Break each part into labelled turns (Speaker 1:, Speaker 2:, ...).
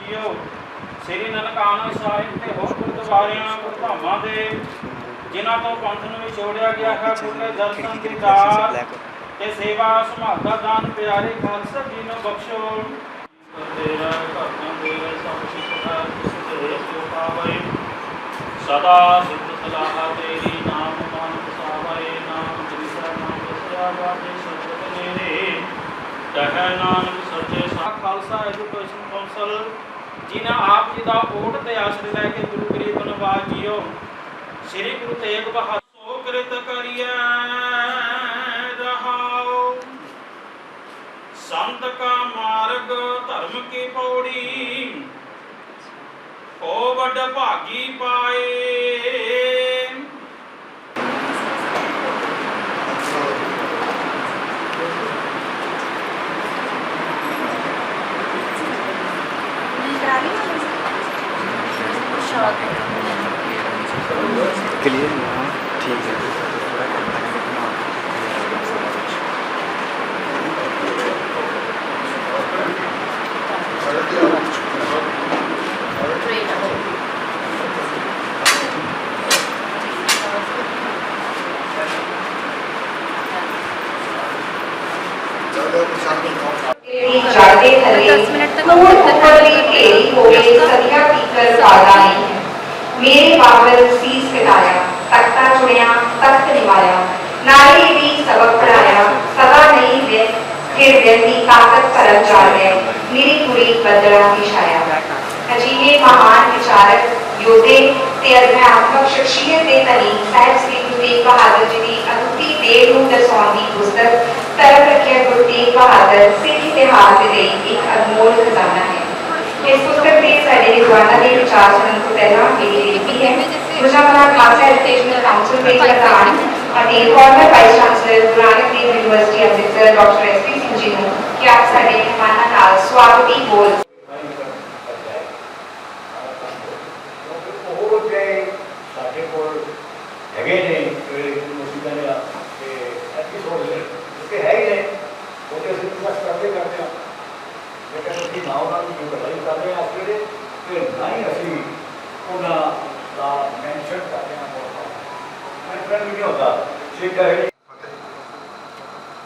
Speaker 1: JIO ਸ੍ਰੀ ਨਨਕਾਣਾ ਸਾਹਿਬ ਤੇ ਹੋਰ ਗੁਰਦੁਆਰਿਆਂ ਗੁਰਧਾਮਾਂ ਦੇ ਜਿਨ੍ਹਾਂ ਤੋਂ ਪੰਥ ਨੂੰ ਵਿਛੋੜਿਆ ਗਿਆ ਹੈ ਪੁੱਲੇ ਦਰਸ਼ਨ ਦੀ ਦਾਤ ਤੇ ਸੇਵਾ ਸੰਭਾਲਦਾ ਦਾਨ ਪਿਆਰੇ ਖਾਲਸਾ ਜੀ ਨੂੰ ਬਖਸ਼ੋ। ਤੇਰਾ ਘਰਾਂ ਦੇ ਸਭ ਕੁਛ ਹੈ ਤੇ ਜੋ ਪਾਵੇ ਸਦਾ ਸਿੱਧ ਸਲਾਹ ਤੇਰੀ ਨਾਮ ਮਨ ਵਸਾਵੇ ਨਾਮ ਜਿਸਾ ਨਾਮ ਵਸਿਆ ਵਾਜੇ ਸਰਬਤ ਨੇਰੇ ਕਹਿ ਨਾਨਕ ਸੱਚੇ ਸਾਖ ਖਾਲਸਾ ਐਜੂਕੇਸ਼ਨ ਕੌਂਸਲ ਜਿਨ੍ਹਾਂ ਆਪ ਜੀ ਦਾ ਓਟ ਤੇ ਆਸਰੇ ਲੈ ਕੇ ਗੁਰੂ ਗਰੀਬ ਨਵਾਜ ਜੀਓ ਸ੍ਰੀ ਗੁਰੂ ਤੇਗ ਬਹਾਦਰ ਸੋ ਕਿਰਤ ਕਰੀਐ ਰਹਾਉ ਸੰਤ ਕਾ ਮਾਰਗ ਧਰਮ ਕੀ ਪੌੜੀ ਕੋ ਵੱਡ ਭਾਗੀ ਪਾਏ।
Speaker 2: क्लियर ठीक है।
Speaker 3: जाते थले दूर ऊपरली ढेरी होवे सदिया पीकर वादा नहीं है मेरे बाबल सीस कटाया तख्ता चुनिया तख्त निभाया नारे भी सबक पढ़ाया सदा नहीं फिर व्यक्ति ताकत परम जाल है मेरी पूरी बदला की छाया। अजीबे महान विचारक योद्धे ते अध्यात्मक शख्सियत दे तनी साहिब श्री गुरु तेग बहादुर जी की अदुੱਤੀ देर ਨੂੰ ਦਰਸਾਉਣ ਦੀ ਪੁਸਤਕ तरफ रखिया गुरु तेग बहादुर सिख इतिहास के एक अनमोल खजाना है। इस पुस्तक के सारे विद्वानों के विचार सुनने को पहला मेरी बेनती है गुजरात खालसा एजुकेशनल काउंसिल के प्रधान और farmer vice chancellor Guru Nanak Dev university Amritsar doctor S P. Singh ji को कि आप सारे मेहमानों नाल स्वागती बोल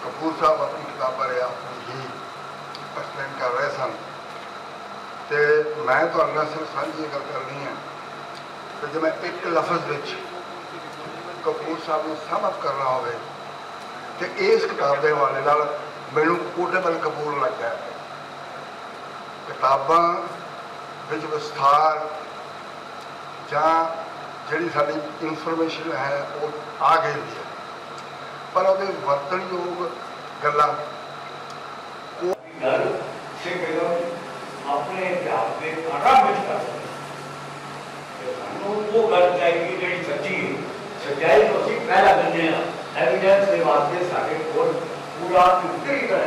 Speaker 4: कपूर साहब अपनी किताब पर ही एक्सप्लेन कर रहे सन तो मैं तो सिर्फ साझी गल करनी है कि जो मैं एक लफज विच कपूर साहब को सहमत करना हो तो इस किताब के हवाले नाल मैनू पोर्टेबल कपूर लग गया। किताबां विच विस्तार जां जिहड़ी साडी इनफॉर्मेशन है वो आ गई है पर वो वरतन योग गल्लां
Speaker 5: अपने इतिहास के आराम कर वो गल चाहिए जी सच्ची सच्चाई तो असं पहला दिने एविडेंस के वास्ते साढ़े को पूरा पूरी तरह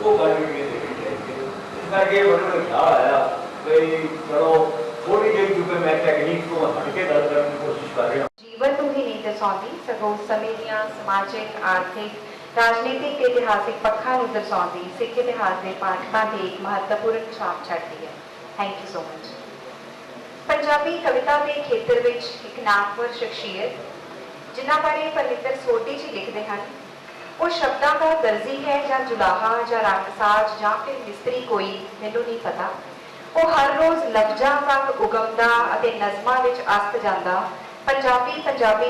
Speaker 5: वो गल भी देखनी चाहिए। इस करके उन्होंने क्या आया भाई चलो थोड़ी देर क्योंकि मैं टेक्निक को हट के गल करने की कोशिश कर रहा हूँ।
Speaker 3: जीवन ਨੂੰ ਹੀ ਨਹੀਂ ਦਰਸਾਉਂਦੀ ਸਗੋਂ ਸਮੇਂ ਦੀਆਂ ਸਮਾਜਿਕ ਆਰਥਿਕ ਰਾਜਨੀਤਿਕ ਤੇ ਇਤਿਹਾਸਿਕ ਪੱਖਾਂ ਨੂੰ ਦਰਸਾਉਂਦੀ ਸਿੱਖ ਇਤਿਹਾਸ ਦੇ ਪਾਠਕਾਂ ਤੇ ਇੱਕ ਮਹੱਤਵਪੂਰਨ ਛਾਪ ਛੱਡਦੀ ਹੈ। Thank you so much. Punjabi ਕਵਿਤਾ ਦੇ ਖੇਤਰ ਵਿੱਚ ਇੱਕ ਨਾਮਵਰ ਸ਼ਖਸੀਅਤ ਜਿਨ੍ਹਾਂ ਬਾਰੇ ਪਰਮਿੱਤਰ ਸੋਢੀ ਜੀ ਲਿਖਦੇ ਹਨ ਉਹ ਸ਼ਬਦਾਂ ਦਾ ਦਰਜ਼ੀ ਹੈ ਜਾਂ ਜੁਲਾਹਾ ਜਾਂ ਰੰਗਸਾਜ਼ ਜਾਂ ਫਿਰ ਮਿਸਤਰੀ ਕੋਈ ਮੈਨੂੰ ਨਹੀਂ ਪਤਾ। ਉਹ ਹਰ ਰੋਜ਼ ਲਫ਼ਜ਼ਾਂ ਵਾਂਗ ਉਗਮਦਾ ਅਤੇ ਨਜ਼ਮਾਂ ਵਿੱਚ ਅਸਤ ਜਾਂਦਾ ਪੰਜਾਬੀ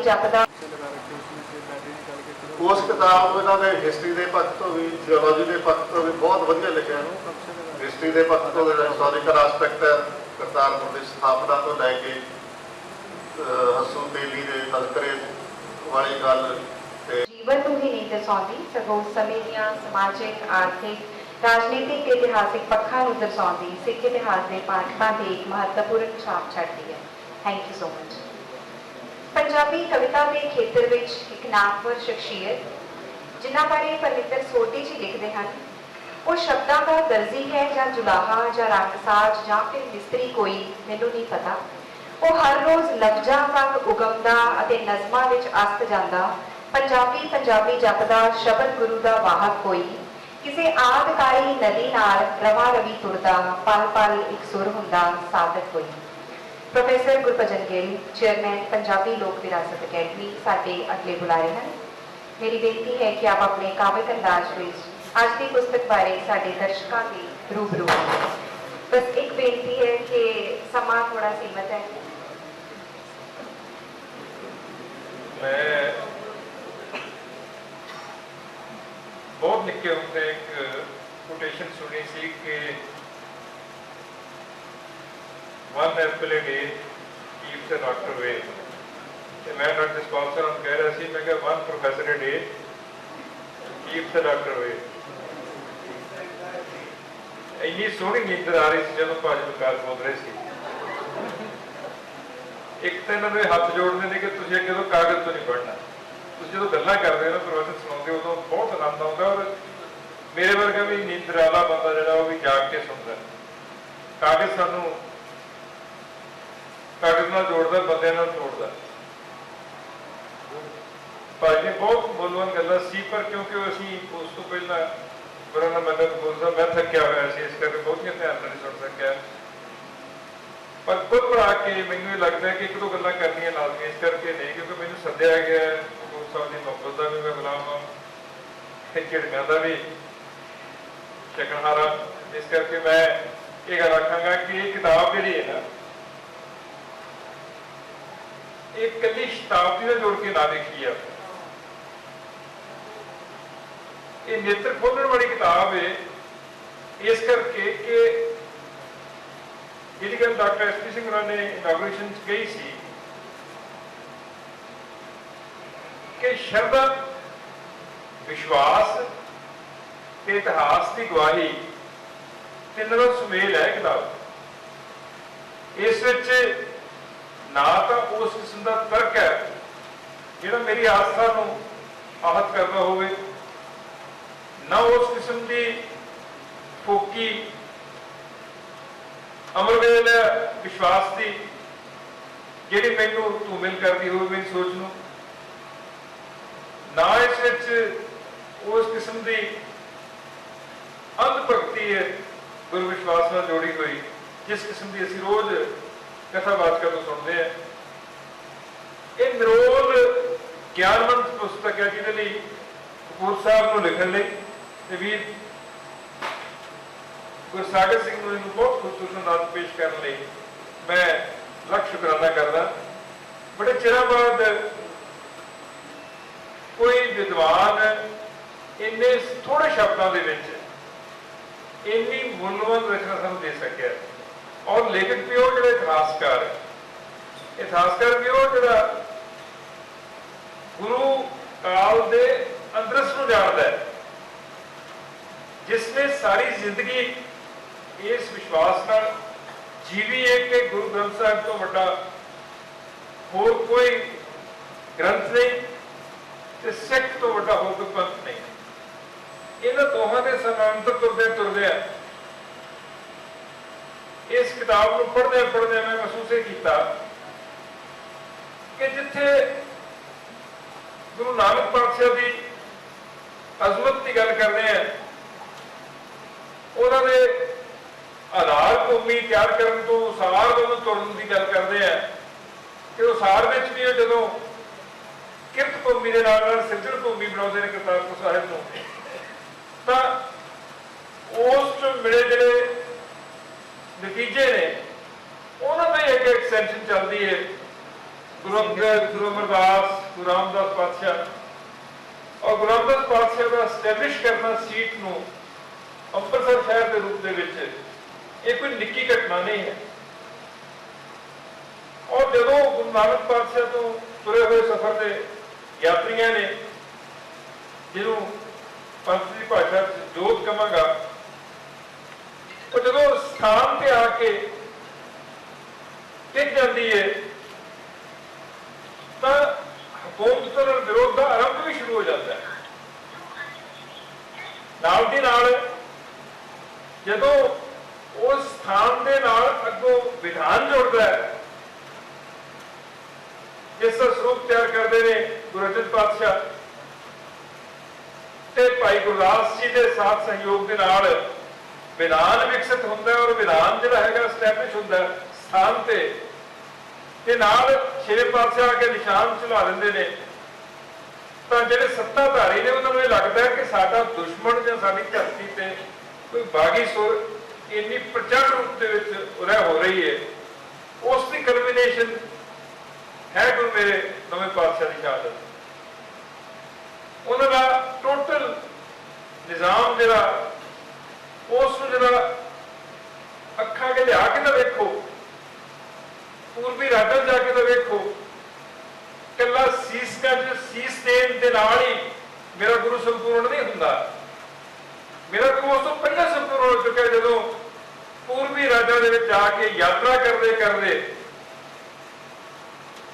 Speaker 3: ਜਪਦਾ।
Speaker 6: उस किताब इन्होंने हिस्टरी के पक्ष तो भी जियोलॉजी के पक्ष तो भी बहुत वधिया लिखा हिस्टरी के पक्ष तो हिस्टोरिकल आस्पैक्ट है करतारपुर की स्थापना तो लैके हसू बेली के तस्करे वाली गल
Speaker 3: जीवन ਨੂੰ ਹੀ ਨਹੀਂ ਦਰਸਾਉਂਦੀ ਸਗੋਂ ਸਮੇਂ ਦੀਆਂ ਸਮਾਜਿਕ ਆਰਥਿਕ ਰਾਜਨੀਤਿਕ ਤੇ ਇਤਿਹਾਸਿਕ ਪੱਖਾਂ ਨੂੰ ਦਰਸਾਉਂਦੀ ਸਿੱਖ ਇਤਿਹਾਸ ਦੇ ਪਾਠਕਾਂ ਤੇ ਇੱਕ ਮਹੱਤਵਪੂਰਨ ਛਾਪ ਛੱਡਦੀ ਹੈ। Thank you so much. Punjabi ਕਵਿਤਾ ਦੇ ਖੇਤਰ ਵਿੱਚ ਇੱਕ ਨਾਮਵਰ ਸ਼ਖਸੀਅਤ ਜਿਨ੍ਹਾਂ ਬਾਰੇ ਪਰਮਿੱਤਰ ਸੋਢੀ ਜੀ ਲਿਖਦੇ ਹਨ ਉਹ ਸ਼ਬਦਾਂ ਦਾ ਦਰਜ਼ੀ ਹੈ ਜਾਂ ਜੁਲਾਹਾ ਜਾਂ ਰੰਗਸਾਜ਼ ਜਾਂ ਫਿਰ ਮਿਸਤਰੀ ਕੋਈ ਮੈਨੂੰ ਨਹੀਂ ਪਤਾ। ਉਹ ਹਰ ਰੋਜ਼ ਲਫ਼ਜ਼ਾਂ ਵਾਂਗ ਉਗਮਦਾ ਅਤੇ ਨਜ਼ਮਾਂ ਵਿੱਚ ਅਸਤ ਜਾਂਦਾ ਪੰਜਾਬੀ ਜਪਦਾ ਸ਼ਬਦ ਗੁਰੂ ਦਾ ਵਾਹਕ ਕੋਈ ਕਿਸੇ ਆਦਕਾਲੀ ਨਦੀ ਨਾਲ ਰਵਾ ਰਵੀ ਤੁਰਦਾ ਪਲ ਪਲ ਇੱਕ ਸੁਰ ਹੁੰਦਾ ਸਾਦਤ ਹੋਈ। ਪ੍ਰੋਫੈਸਰ ਗੁਰਭਜਨ ਗਿੱਲ, ਚੇਅਰਮੈਨ ਪੰਜਾਬੀ ਲੋਕ ਵਿਰਾਸਤ ਅਕੈਡਮੀ, ਸਾਡੇ ਅਗਲੇ ਬੁਲਾਰੇ ਹਨ। ਮੇਰੀ ਬੇਨਤੀ ਹੈ ਕਿ ਆਪ ਆਪਣੇ ਕਾਵਿਕ ਅੰਦਾਜ਼ ਵਿੱਚ ਅੱਜ ਦੀ ਪੁਸਤਕ ਬਾਰੇ ਸਾਡੇ ਦਰਸ਼ਕਾਂ ਦੇ ਰੂਬਰੂ ਹੋਣ। ਬਸ ਇੱਕ ਬੇਨਤੀ ਹੈ ਕਿ ਸਮਾਂ ਥੋੜਾ ਸੀਮਤ ਹੈ।
Speaker 7: मैं बहुत निक्के होंदे एक कोटेशन सुनी सी कि 1 Apple a day keeps a doctor away. ਤੇ ਮੈਂ ਡਾਕਟਰ ਜਸਪਾਲ ਸਰ ਨੂੰ ਕਹਿ ਰਿਹਾ ਸੀ, ਮੈਂ ਕਿਹਾ 1 ਪ੍ਰੋਫੈਸਰ ਏ ਡੇ ਕੀਪਸ ਅ ਡਾਕਟਰ ਅਵੇ। ਇੰਨੀ ਸੋਹਣੀ ਨੀਂਦਰ ਆ ਰਹੀ ਸੀ ਜਦੋਂ ਭਾਜੀ ਵਿਕਾਸ ਬੋਲ ਰਹੇ ਸੀ। ਇੱਕ ਤਾਂ ਇਹਨਾਂ ਦੇ ਹੱਥ ਜੋੜਦੇ ਨੇ ਕਿ ਤੁਸੀਂ ਅੱਗੇ ਤੋਂ ਕਾਗਜ਼ ਤੋਂ ਨਹੀਂ ਪੜ੍ਹਨਾ। ਤੁਸੀਂ ਜਦੋਂ ਗੱਲਾਂ ਕਰਦੇ ਹੋ ਨਾ, ਪ੍ਰਵਚਨ ਸੁਣਾਉਂਦੇ ਹੋ, ਉਦੋਂ ਬਹੁਤ ਆਨੰਦ ਆਉਂਦਾ। ਔਰ ਮੇਰੇ ਵਰਗਾ ਵੀ ਨੀਂਦਰ ਵਾਲਾ ਬੰਦਾ ਜਿਹੜਾ ਉਹ ਵੀ ਜਾਗ ਕੇ ਸੁਣਦਾ। ਕਾਗਜ਼ ਸਾਨੂੰ ਕਾਗਜ਼ ਨਾਲ ਜੋੜਦਾ, ਬੰਦਿਆਂ ਨਾਲ ਤੋੜਦਾ। ਭਾਜੀ ਨੇ ਬਹੁਤ ਮੁੱਲਵਾਨ ਗੱਲਾਂ ਸੀ, ਪਰ ਕਿਉਂਕਿ ਅਸੀਂ ਉਸ ਤੋਂ ਪਹਿਲਾਂ ਬਰਾਨਾ ਮੰਨਤ ਬੋਲਦਾ, ਮੈਂ ਥੱਕਿਆ ਹੋਇਆ ਸੀ, ਇਸ ਕਰਕੇ ਬਹੁਤੀਆਂ ਧਿਆਨ ਨਾਲ ਨਹੀਂ ਸੁਣ ਸਕਿਆ। ਪਰ ਕੁੱਲ ਮਿਲਾ ਕੇ ਮੈਨੂੰ ਇਹ ਲੱਗਦਾ ਕਿ ਇੱਕ ਦੋ ਗੱਲਾਂ ਕਰਨੀਆਂ ਲਾਜ਼ਮੀ ਇਸ ਕਰਕੇ ਨਹੀਂ, ਕਿਉਂਕਿ ਮੈਨੂੰ ਸੱਦਿਆ ਗਿਆ ਗੁਰੂ ਸਾਹਿਬ ਦੀ ਮੁਹੱਬਤ ਦਾ ਵੀ ਮੈਂ ਗੁਲਾਮ ਹਾਂ, ਝਿੜਕਾਂ ਦਾ ਵੀ ਚੱਕਣਹਾਰਾ। ਇਸ ਕਰਕੇ ਮੈਂ ਇਹ ਗੱਲ ਆਖਾਂਗਾ ਕਿ ਇਹ ਕਿਤਾਬ ਜਿਹੜੀ ਹੈ ਨਾ, ਇਹ ਇਕੱਲੀ ਸ਼ਤਾਬਦੀ ਨਾਲ ਜੋੜ ਕੇ ਨਾ ਦੇਖੀ ਆ। ਇਹ ਨੇਤਰ ਖੋਲਣ ਵਾਲੀ ਕਿਤਾਬ ਹੈ, ਇਸ ਕਰਕੇ ਕਿ ਜਿਹੜੀ ਗੱਲ ਡਾਕਟਰ ਐਸ.ਪੀ. ਸਿੰਘ ਹੋਰਾਂ ਨੇ ਇਨਾਗੂਰੇਸ਼ਨ 'ਚ ਕਹੀ ਸੀ ਕਿ ਸ਼ਰਧਾ, ਵਿਸ਼ਵਾਸ ਤੇ ਇਤਿਹਾਸ ਦੀ ਗਵਾਹੀ ਤਿੰਨਾਂ ਦਾ ਸੁਮੇਲ ਹੈ ਕਿਤਾਬ। ਇਸ ਵਿੱਚ ਨਾ ਤਾਂ ਉਸ ਕਿਸਮ ਦਾ ਤਰਕ ਹੈ ਜਿਹੜਾ ਮੇਰੀ ਆਸਥਾ ਨੂੰ ਆਹਤ ਕਰਦਾ ਹੋਵੇ, ਨਾ ਉਸ ਕਿਸਮ ਦੀ ਫੋਕੀ ਅਮਰਵੇਲ ਵਿਸ਼ਵਾਸ ਦੀ ਜਿਹੜੀ ਮੈਨੂੰ ਧੂਮਿਲ ਕਰਦੀ ਹੋਵੇ ਮੇਰੀ ਸੋਚ ਨੂੰ, ਨਾ ਇਸ ਵਿੱਚ ਉਸ ਕਿਸਮ ਦੀ ਅੰਧ ਭਗਤੀ ਹੈ ਗੁਰੂ ਵਿਸ਼ਵਾਸ ਨਾਲ ਜੋੜੀ ਹੋਈ ਜਿਸ ਕਿਸਮ ਦੀ ਅਸੀਂ ਰੋਜ਼ ਕਥਾਵਾਚਕਾਂ ਤੋਂ ਸੁਣਦੇ ਹਾਂ। ਇਹ ਨਿਰੋਲ ਗਿਆਨਵੰਤ ਪੁਸਤਕ ਹੈ ਜਿਹਦੇ ਲਈ ਕਪੂਰ ਸਾਹਿਬ ਨੂੰ ਲਿਖਣ ਲਈ ਤੇ ਵੀਰ ਗੁਰਸਾਗਰ ਸਿੰਘ ਨੂੰ ਇਹਨੂੰ ਬਹੁਤ ਖੂਬਸੂਰਤ ਅੰਦਾਜ਼ ਪੇਸ਼ ਕਰਨ ਲਈ ਮੈਂ ਲੱਖ ਸ਼ੁਕਰਾਨਾ ਕਰਦਾ। ਬੜੇ ਚਿਰਾਂ ਬਾਅਦ ਕੋਈ ਵਿਦਵਾਨ ਇੰਨੇ ਥੋੜੇ ਸ਼ਬਦਾਂ ਦੇ ਵਿੱਚ ਇੰਨੀ ਮੁੱਲਵਾਨ ਰਚਨਾ ਸਾਨੂੰ ਦੇ ਸਕਿਆ। ਔਰ ਲੇਖਕ ਵੀ ਉਹ ਜਿਹੜਾ ਇਤਿਹਾਸਕਾਰ ਹੈ, ਇਤਿਹਾਸਕਾਰ ਵੀ ਉਹ ਜਿਹੜਾ ਗੁਰੂ ਕਾਲ ਦੇ ਅੰਦਰਸ ਨੂੰ ਜਾਣਦਾ ਹੈ, ਜਿਸ ਨੇ ਸਾਰੀ ਜ਼ਿੰਦਗੀ ਇਸ ਵਿਸ਼ਵਾਸ ਨਾਲ ਜੀਵੀ ਹੈ ਕਿ ਗੁਰੂ ਗ੍ਰੰਥ ਸਾਹਿਬ ਤੋਂ ਵੱਡਾ ਹੋਰ ਕੋਈ ਗ੍ਰੰਥ ਨਹੀਂ ਤੇ ਸਿੱਖ ਤੋਂ ਵੱਡਾ ਹੋਰ ਕੋਈ ਪੰਥ ਨਹੀਂ। ਇਹਨਾਂ ਦੋਹਾਂ ਦੇ ਸਮਾਂਤਰ ਤੁਰਦੇ ਆ ਇਸ ਕਿਤਾਬ ਨੂੰ ਪੜ੍ਹਦੇ ਮੈਂ ਮਹਿਸੂਸ ਇਹ ਕੀਤਾ ਕਿ ਜਿੱਥੇ ਗੁਰੂ ਨਾਨਕ ਪਾਤਸ਼ਾਹ ਦੀ ਅਜ਼ਮਤ ਦੀ ਗੱਲ ਕਰਦੇ ਆ, ਉਹਨਾਂ ਦੇ ਆਧਾਰ ਭੂਮੀ ਤਿਆਰ ਕਰਨ ਤੋਂ ਉਸਾਰ ਵੱਲੋਂ ਤੁਰਨ ਦੀ ਗੱਲ ਕਰਦੇ ਆ ਕਿ ਉਸਾਰ ਵਿੱਚ ਵੀ ਜਦੋਂ ਕਿਰਤ ਭੂਮੀ ਦੇ ਨਾਲ ਸਿਰਜਣ ਭੂਮੀ ਬਣਾਉਂਦੇ ਨੇ ਕਰਤਾਰਪੁਰ ਸਾਹਿਬ ਨੂੰ, ਤਾਂ ਉਸ ਤੋਂ ਮਿਲੇ ਜਿਹੜੇ ਨਤੀਜੇ ਨੇ ਉਹਨਾਂ ਦਾ ਇੱਕ ਐਕਸਟੈਂਸ਼ਨ ਚੱਲਦੀ ਹੈ। ਗੁਰੂ ਅੰਗਦ, ਗੁਰੂ ਅਮਰਦਾਸ, ਗੁਰੂ ਰਾਮਦਾਸ ਪਾਤਸ਼ਾਹ ਔਰ ਗੁਰੂ ਰਾਮਦਾਸ ਪਾਤਸ਼ਾਹ ਦਾ ਸਟੈਬਲਿਸ਼ ਕਰਨਾ ਸੀਟ ਨੂੰ ਅੰਮ੍ਰਿਤਸਰ ਸ਼ਹਿਰ ਦੇ ਰੂਪ ਦੇ ਵਿੱਚ ਇਹ ਕੋਈ ਨਿੱਕੀ ਘਟਨਾ ਨਹੀਂ ਹੈ। ਔਰ ਜਦੋਂ ਗੁਰੂ ਨਾਨਕ ਪਾਤਸ਼ਾਹ ਤੋਂ ਤੁਰੇ ਹੋਏ ਸਫ਼ਰ ਦੇ ਯਾਤਰੀਆਂ ਨੇ, ਜਿਹਨੂੰ ਪੰਥ ਦੀ ਭਾਸ਼ਾ ਜੋਤ ਕਹਾਂਗਾ, ਉਹ ਜਦੋਂ ਸਥਾਨ ਤੇ ਆ ਕੇ ਟਿਕ ਜਾਂਦੀ ਹੈ ਤਾਂ ਹਕੂਮਤ ਨਾਲ ਵਿਰੋਧ ਦਾ ਆਰੰਭ ਵੀ ਸ਼ੁਰੂ ਹੋ ਜਾਂਦਾ ਹੈ। ਨਾਲ ਦੀ ਨਾਲ ਜਦੋਂ ਉਸ ਸਥਾਨ ਦੇ ਨਾਲ ਅੱਗੋਂ ਵਿਧਾਨ ਜੁੜਦਾ ਹੈ ਜਿਸ ਦਾ ਸਰੂਪ ਤਿਆਰ ਕਰਦੇ ਨੇ ਗੁਰੂ ਅਰਜਨ ਪਾਤਸ਼ਾਹ, ਤੇ ਭਾਈ ਗੁਰਦਾਸ ਜੀ ਦੇ ਸਾਥ ਸਹਿਯੋਗ ਦੇ ਨਾਲ ਵਿਧਾਨ ਵਿਕਸਿਤ ਹੁੰਦਾ ਹੈ ਔਰ ਵਿਧਾਨ ਜਿਹੜਾ ਹੈਗਾ ਸਟੈਬਲਿਸ਼ ਹੁੰਦਾ ਹੈ ਸਥਾਨ ਤੇ ਨਾਲ ਛੇ ਪਾਤਸ਼ਾਹ ਆ ਕੇ ਨਿਸ਼ਾਨ ਚਲਾ ਦਿੰਦੇ ਨੇ, ਤਾਂ ਜਿਹੜੇ ਸੱਤਾਧਾਰੀ ਨੇ ਉਹਨਾਂ ਨੂੰ ਇਹ ਲੱਗਦਾ ਹੈ ਕਿ ਸਾਡਾ ਦੁਸ਼ਮਣ ਜਾਂ ਸਾਡੀ ਧਰਤੀ ਤੇ ਕੋਈ ਬਾਗੀ ਸੁਰ ਇੰਨੀ ਪ੍ਰਚੰਡ ਰੂਪ ਦੇ ਵਿੱਚ ਉਰੇ ਹੋ ਰਹੀ ਹੈ। ਉਸ ਦੀ ਕਲਮੀਨੇਸ਼ਨ ਹੈ ਗੁਰੂ ਮੇਰੇ ਨਵੇਂ ਪਾਤਸ਼ਾਹ ਦੀ ਸ਼ਹਾਦਤ। ਉਹਨਾਂ ਦਾ ਟੋਟਲ ਨਿਜ਼ਾਮ ਜਿਹੜਾ ਉਸ ਨੂੰ ਜਿਹੜਾ ਅੱਖਾਂ ਕੇ ਲਿਆ ਕੇ ਤਾਂ ਵੇਖੋ, ਪੂਰਬੀ ਰਾਜਾ ਜਾ ਕੇ ਤਾਂ ਵੇਖੋ, ਕੱਲਾ ਸੀਸ ਦੇਣ ਦੇ ਨਾਲ ਹੀ ਮੇਰਾ ਗੁਰੂ ਸੰਪੂਰਨ ਨਹੀਂ ਹੁੰਦਾ। ਮੇਰਾ ਗੁਰੂ ਉਸ ਤੋਂ ਪਹਿਲਾਂ ਸੰਪੂਰਨ ਹੋ ਚੁੱਕਿਆ ਜਦੋਂ ਪੂਰਬੀ ਰਾਜਾਂ ਦੇ ਵਿੱਚ ਜਾ ਕੇ ਯਾਤਰਾ ਕਰਦੇ ਕਰਦੇ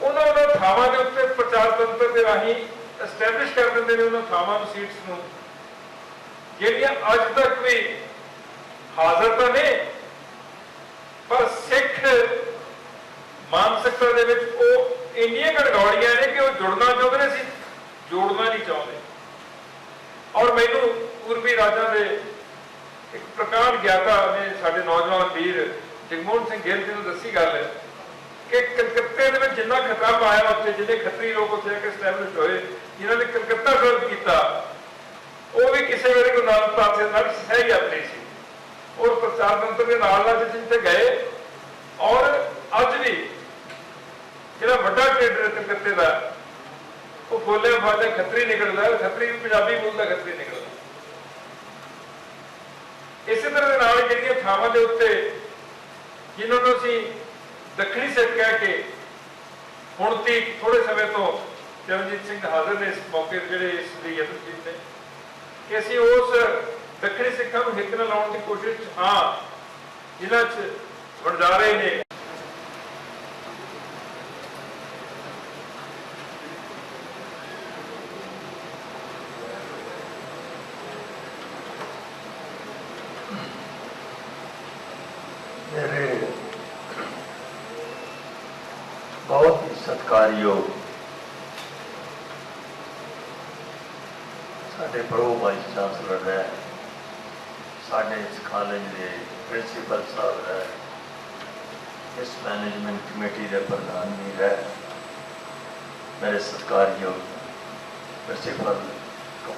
Speaker 7: ਉਹਨਾਂ ਥਾਵਾਂ ਦੇ ਉੱਤੇ ਪ੍ਰਚਾਰ ਤੰਤਰ ਦੇ ਰਾਹੀਂ ਐਸਟੈਬਲਿਸ਼ ਕਰ ਦਿੰਦੇ ਨੇ ਉਹਨਾਂ ਥਾਵਾਂ ਨੂੰ, ਸੀਟਸ ਨੂੰ, ਜਿਹੜੀਆਂ ਅੱਜ ਤੱਕ ਵੀ ਹਾਜ਼ਰ ਤਾਂ ਨੇ ਪਰ ਸਿੱਖ ਮਾਨਸਿਕਤਾ ਦੇ ਵਿੱਚ ਉਹ ਇੰਨੀਆਂ ਗੜਗੌੜੀਆਂ ਨੇ ਕਿ ਉਹ ਜੁੜਨਾ ਚਾਹੁੰਦੇ ਸੀ, ਜੋੜਨਾ ਨਹੀਂ ਚਾਹੁੰਦੇ। ਔਰ ਮੈਨੂੰ ਪੂਰਬੀ ਰਾਜਾਂ ਦੇ ਇੱਕ ਪ੍ਰਕਾਂਡ ਗਿਆਤਾ ਨੇ ਸਾਡੇ ਨੌਜਵਾਨ ਵੀਰ ਜਗਮੋਹਨ ਸਿੰਘ ਗਿੱਲ ਜੀ ਨੂੰ ਦੱਸੀ ਗੱਲ ਕਿ ਕਲਕੱਤੇ ਦੇ ਵਿੱਚ ਜਿੰਨਾ ਖਤਰਾ ਪਾਇਆ ਉੱਥੇ, ਜਿੰਨੇ ਖੱਤਰੀ ਲੋਕ ਉੱਥੇ ਆ ਕੇ ਸਟੈਬਲਿਸ਼ ਹੋਏ, ਜਿਨ੍ਹਾਂ ਨੇ ਕਲਕੱਤਾ ਸਰਵ ਕੀਤਾ, ਉਹ ਵੀ ਕਿਸੇ ਵੇਲੇ ਗੁਰੂ ਨਾਨਕ ਪਾਤਸ਼ਾਹ ਨਾਲ ਸਹਿ ਯਾਤਰੀ ਸੀ ਔਰ ਪ੍ਰਚਾਰ ਤੰਤਰ ਦੇ ਨਾਲ ਜਿੱਥੇ ਗਏ। ਔਰ ਅੱਜ ਵੀ ਜਿਹੜਾ ਵੱਡਾ ਟ੍ਰੇਡਰ ਕਲਕੱਤੇ ਦਾ ਉਹ ਫੋਲੇ ਫਾਲੇ ਖੱਤਰੀ ਨਿਕਲਦਾ, ਖੱਤਰੀ ਪੰਜਾਬੀ ਮੂਲ ਦਾ ਖੱਤਰੀ ਨਿਕਲਦਾ। ਇਸੇ ਤਰ੍ਹਾਂ ਦੇ ਨਾਲ ਜਿਹੜੀਆਂ ਥਾਵਾਂ ਦੇ ਉੱਤੇ ਜਿਨ੍ਹਾਂ ਨੂੰ ਅਸੀਂ ਦੱਖਣੀ ਸਿੱਖ ਕਹਿ ਕੇ ਹੁਣ ਤੀਕ ਥੋੜੇ ਸਮੇਂ ਤੋਂ ਚਰਨਜੀਤ ਸਿੰਘ ਹਾਜ਼ਰ ਨੇ ਇਸ ਮੌਕੇ ਤੇ ਜਿਹੜੇ ਇਸ ਦੀ ਯਤਨਸ਼ੀਲ ਨੇ ਕਿ ਅਸੀਂ ਉਸ ਦੱਖਣੀ ਸਿੱਖਾਂ ਨੂੰ ਹਿੱਕ ਨਾਲ ਲਾਉਣ ਦੀ ਕੋਸ਼ਿਸ਼ ਹਾਂ ਜਿਨ੍ਹਾਂ 'ਚ ਵਣਜਾਰੇ ਨੇ।
Speaker 8: मेरे बहुत ही सत्कारयोग साडे प्रो वाइस चांसलर है, साडे इस कॉलेज के प्रिंसीपल साहब है, इस मैनेजमेंट कमेटी के प्रधान भी है, मेरे सत्कारयोग प्रिंसीपल